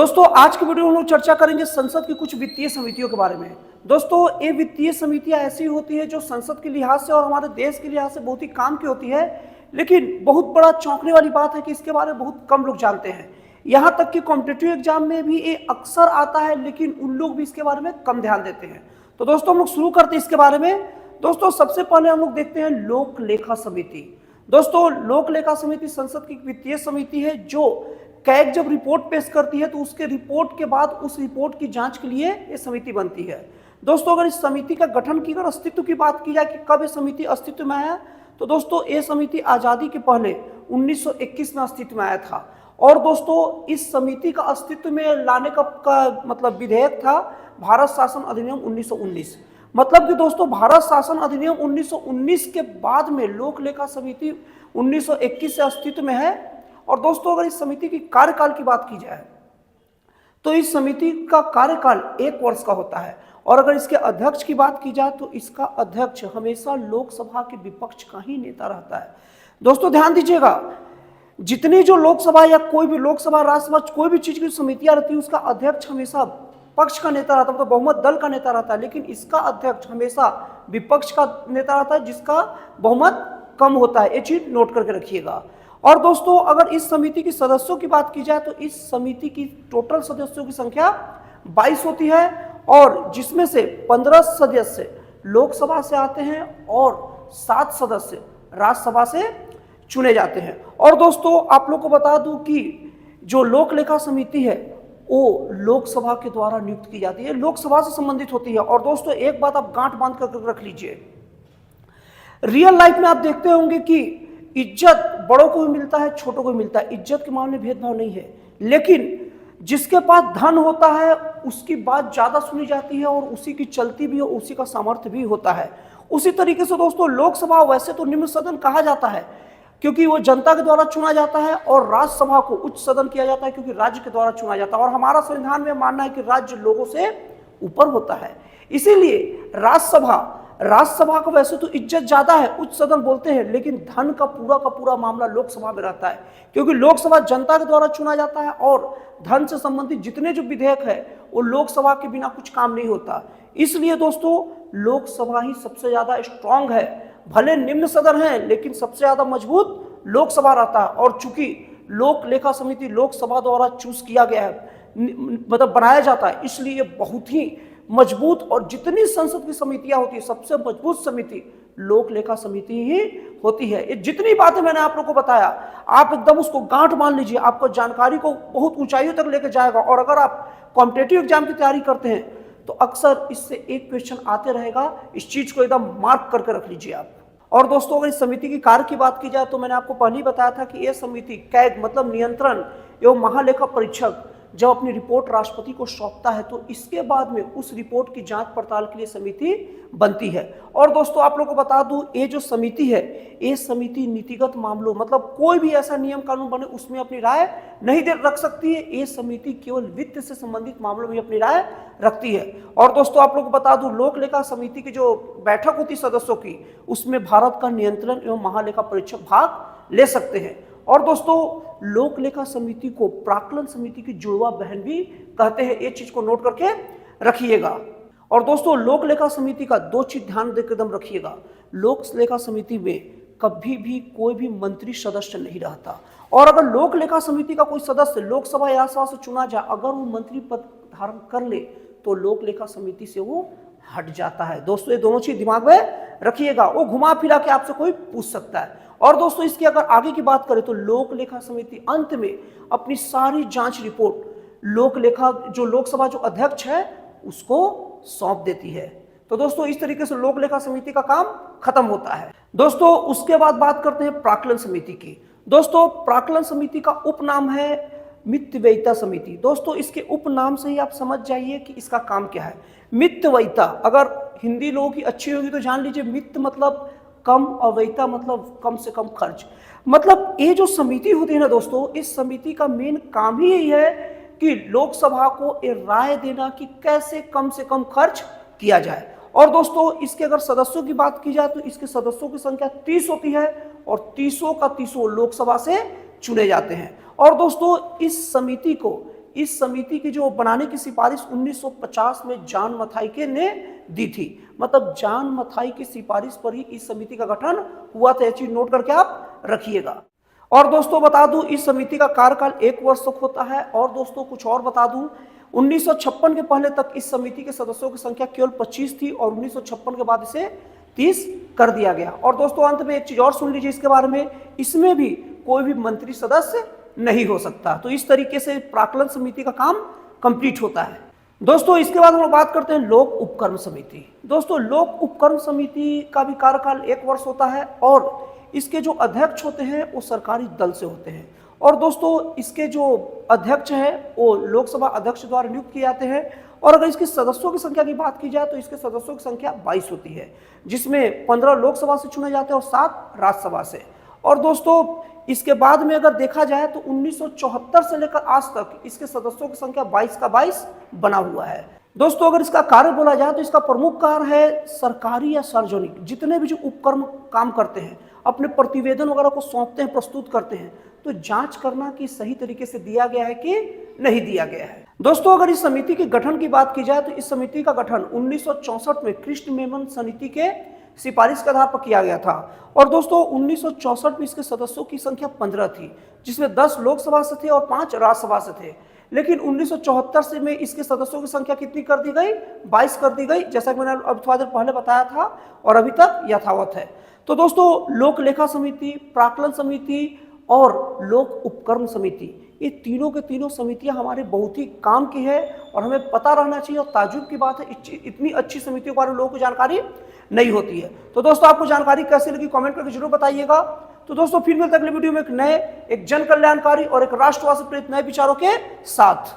दोस्तों आज की वीडियो में हम लोग चर्चा करेंगे संसद की कुछ वित्तीय समितियों के बारे में। दोस्तों ये वित्तीय समितियां ऐसी होती है जो संसद के लिहाज से और हमारे देश के लिहाज से बहुत ही काम की होती है, लेकिन बहुत बड़ा चौंकने वाली बात है कि इसके बारे में बहुत कम लोग जानते हैं। यहाँ तक कि कॉम्पिटिटिव एग्जाम में भी ये अक्सर आता है, लेकिन उन लोग भी इसके बारे में कम ध्यान देते हैं। तो दोस्तों हम लोग शुरू करते हैं इसके बारे में। दोस्तों सबसे पहले हम लोग देखते हैं लोक लेखा समिति। दोस्तों लोक लेखा समिति संसद की वित्तीय समिति है जो कैग जब रिपोर्ट पेश करती है तो उसके रिपोर्ट के बाद उस रिपोर्ट की जांच के लिए ये समिति बनती है। दोस्तों अगर इस समिति का गठन की अगर अस्तित्व की बात की जाए कि कब ये समिति अस्तित्व में आया, तो दोस्तों ये समिति आज़ादी के पहले 1921 में अस्तित्व में आया था। और दोस्तों इस समिति का अस्तित्व में लाने का मतलब विधेयक था भारत शासन अधिनियम 1919। मतलब कि दोस्तों भारत शासन अधिनियम 1919 के बाद में लोक लेखा समिति 1921 से अस्तित्व में है। और दोस्तों अगर इस समिति की कार्यकाल की बात की जाए तो इस समिति का कार्यकाल 1 वर्ष का होता है। और अगर इसके अध्यक्ष की बात की जाए तो इसका अध्यक्ष हमेशा लोकसभा के विपक्ष का ही नेता रहता है। दोस्तों ध्यान दीजिएगा, जितनी जो लोकसभा या कोई भी लोकसभा राज्यसभा कोई भी चीज की समितियां रहती है उसका अध्यक्ष हमेशा पक्ष का नेता रहता है, मतलब बहुमत दल का नेता रहता है। लेकिन इसका अध्यक्ष हमेशा विपक्ष का नेता रहता है जिसका बहुमत कम होता है। ये चीज नोट करके रखिएगा। और दोस्तों अगर इस समिति की सदस्यों की बात की जाए तो इस समिति की टोटल सदस्यों की संख्या 22 होती है, और जिसमें से 15 सदस्य लोकसभा से आते हैं और 7 सदस्य राज्यसभा से चुने जाते हैं। और दोस्तों आप लोग को बता दूं कि जो लोक लेखा समिति है वो लोकसभा के द्वारा नियुक्त की जाती है, लोकसभा से संबंधित होती है। और दोस्तों एक बात आप गांठ बांध कर रख लीजिए, रियल लाइफ में आप देखते होंगे कि इज्जत बड़ों को भी मिलता है, छोटों को भी मिलता है। इज्जत के मामले में भेदभाव नहीं है, लेकिन जिसके पास धन होता है उसकी बात ज्यादा सुनी जाती है और उसी की चलती भी है, उसी का सामर्थ्य भी होता है। उसी तरीके से दोस्तों लोकसभा वैसे तो निम्न सदन कहा जाता है क्योंकि वो जनता के द्वारा चुना जाता है, और राज्यसभा को उच्च सदन किया जाता है क्योंकि राज्य के द्वारा चुना जाता है। और हमारा संविधान में मानना है कि राज्य लोगों से ऊपर होता है, इसीलिए राज्यसभा का वैसे तो इज्जत ज्यादा है, उच्च सदन बोलते हैं, लेकिन धन का पूरा मामला लोकसभा में रहता है क्योंकि लोकसभा जनता के द्वारा चुना जाता है और धन से संबंधित जितने जो विधेयक है वो लोकसभा के बिना कुछ काम नहीं होता। इसलिए दोस्तों लोकसभा ही सबसे ज्यादा स्ट्रांग है। भले निम्न सदन है लेकिन सबसे ज्यादा मजबूत लोकसभा रहता है। और चूंकि लोक लेखा समिति लोकसभा द्वारा चूज किया गया है, मतलब बनाया जाता है, इसलिए बहुत ही मजबूत, और जितनी संसद की समितियां होती है सबसे मजबूत समिति लोक लेखा समिति ही होती है। ये जितनी बातें मैंने आप लोगों को बताया आप एकदम उसको गांठ मान लीजिए, आपको जानकारी को बहुत ऊंचाइयों तक लेकर जाएगा। और अगर आप कॉम्पिटिटिव एग्जाम की तैयारी करते हैं तो अक्सर इससे एक क्वेश्चन आते रहेगा, इस चीज को एकदम मार्क करके रख लीजिए आप। और दोस्तों अगर इस समिति की कार्य की बात की जाए तो मैंने आपको पहले ही बताया था कि यह समिति कैग मतलब नियंत्रण एवं महालेखा परीक्षक जब अपनी रिपोर्ट राष्ट्रपति को सौंपता है तो इसके बाद में उस रिपोर्ट की जांच पड़ताल के लिए समिति बनती है। और दोस्तों आप लोगों को बता दूं ये जो समिति है ये समिति नीतिगत मामलों मतलब कोई भी ऐसा नियम कानून बने उसमें अपनी राय नहीं रख सकती है। ये समिति केवल वित्त से संबंधित मामलों में अपनी राय रखती है। और दोस्तों आप लोगों को बता दूं लोक लेखा समिति की जो बैठक होती सदस्यों की उसमें भारत का नियंत्रण एवं महालेखा परीक्षक भाग ले सकते हैं। और दोस्तों लोक लेखा समिति को प्राक्कलन समिति की जुड़वा बहन भी कहते हैं, ये चीज को नोट करके रखिएगा। और दोस्तों लोक लेखा समिति का 2 चीज ध्यान देकर एकदम रखिएगा, लोक लेखा समिति में कभी भी कोई भी मंत्री सदस्य नहीं रहता। और अगर लोक लेखा समिति का कोई सदस्य लोकसभा या राज्यसभा से चुना जाए, अगर वो मंत्री पद धारण कर ले तो लोक लेखा समिति से वो हट जाता है। दोस्तों ये दोनों चीज दिमाग में रखिएगा, वो घुमा फिरा के आपसे कोई पूछ सकता है। और दोस्तों इसकी अगर आगे की बात करें तो लोक लेखा समिति अंत में अपनी सारी जांच रिपोर्ट लोक लेखा जो लोकसभा जो अध्यक्ष है उसको सौंप देती है। तो दोस्तों इस तरीके से लोक लेखा समिति का काम खत्म होता है। दोस्तों उसके बाद बात करते हैं प्राक्कलन समिति की। दोस्तों प्राक्कलन समिति का उपनाम है मितव्ययिता समिति। दोस्तों इसके उपनाम से ही आप समझ जाइए कि इसका काम क्या है। मितव्ययिता अगर हिंदी लोगों की अच्छी होगी तो जान लीजिए, मित मतलब कम और व्ययिता मतलब कम से कम खर्च। मतलब ये जो समिति होती है ना दोस्तों, इस समिति का मेन काम ही यही है कि लोकसभा को ये राय देना कि कैसे कम से कम खर्च किया जाए। और दोस्तों इसके अगर सदस्यों की बात की जाए तो इसके सदस्यों की संख्या 30 होती है और 30 का 30 लोकसभा से चुने जाते हैं। और दोस्तों इस समिति को इस समिति की जो बनाने की सिफारिश 1950 में जॉन मथाई ने दी थी। मतलब जॉन मथाई की सिफारिश पर ही इस समिति का गठन हुआ था। यह चीज नोट करके आप रखिएगा। और दोस्तों बता दूं, इस समिति का कार्यकाल 1 वर्ष तक होता है। और दोस्तों कुछ और बता दूं, 1956 के पहले तक इस समिति के सदस्यों की संख्या केवल 25 थी और 1956 के बाद इसे 30 कर दिया गया। और दोस्तों अंत में एक चीज और सुन लीजिए इसके बारे में, इसमें भी कोई भी मंत्री सदस्य नहीं हो सकता। तो इस तरीके से प्राक्कलन समिति का काम कंप्लीट होता है। दोस्तों इसके बाद हम लोग बात करते हैं लोक उपक्रम समिति। दोस्तों लोक उपक्रम समिति का भी कार्यकाल 1 वर्ष होता है और इसके जो अध्यक्ष होते हैं वो सरकारी दल से होते हैं। और दोस्तों इसके जो अध्यक्ष हैं वो लोकसभा अध्यक्ष द्वारा नियुक्त किए जाते हैं। और अगर इसके सदस्यों की संख्या की बात की जाए तो इसके सदस्यों की संख्या 22 होती है, जिसमें 15 लोकसभा से चुने जाते हैं और 7 राज्यसभा से। और दोस्तों इसके बाद में अगर देखा जाए तो 1974 से लेकर आज तक इसके सदस्यों की संख्या 22 का 22 बना हुआ है। दोस्तों अगर इसका कार्य बोला जाए तो इसका प्रमुख कार्य है सरकारी या सार्वजनिक जितने भी जो उपक्रम काम करते हैं, अपने प्रतिवेदन वगैरह को सौंपते हैं, प्रस्तुत करते हैं, तो जांच करना कि सही तरीके से दिया गया है कि नहीं दिया गया है। दोस्तों अगर इस समिति के गठन की बात की जाए तो इस समिति का गठन 1964 में कृष्ण मेनन समिति के सिफारिश के आधार पर किया गया था। और दोस्तों 1964 में इसके सदस्यों की संख्या 15 थी, जिसमें 10 लोकसभा से थे और 5 राज्यसभा से थे। लेकिन 1974 से में इसके सदस्यों की संख्या कितनी कर दी गई? 22 कर दी गई, जैसा कि मैंने अब थोड़ा देर पहले बताया था और अभी तक यथावत है। तो दोस्तों लोक लेखा समिति, प्राक्कलन समिति और लोक उपक्रम समिति, ये तीनों के तीनों समितियां हमारे बहुत ही काम की है और हमें पता रहना चाहिए। और ताज्जुब की बात है इतनी अच्छी समितियों के बारे में लोगों को जानकारी नहीं होती है। तो दोस्तों आपको जानकारी कैसी लगी कमेंट करके जरूर बताइएगा। तो दोस्तों फिर मिलते हैं अगले वीडियो में एक नए, एक जन कल्याणकारी और एक राष्ट्रवाद से प्रेरित नए विचारों के साथ।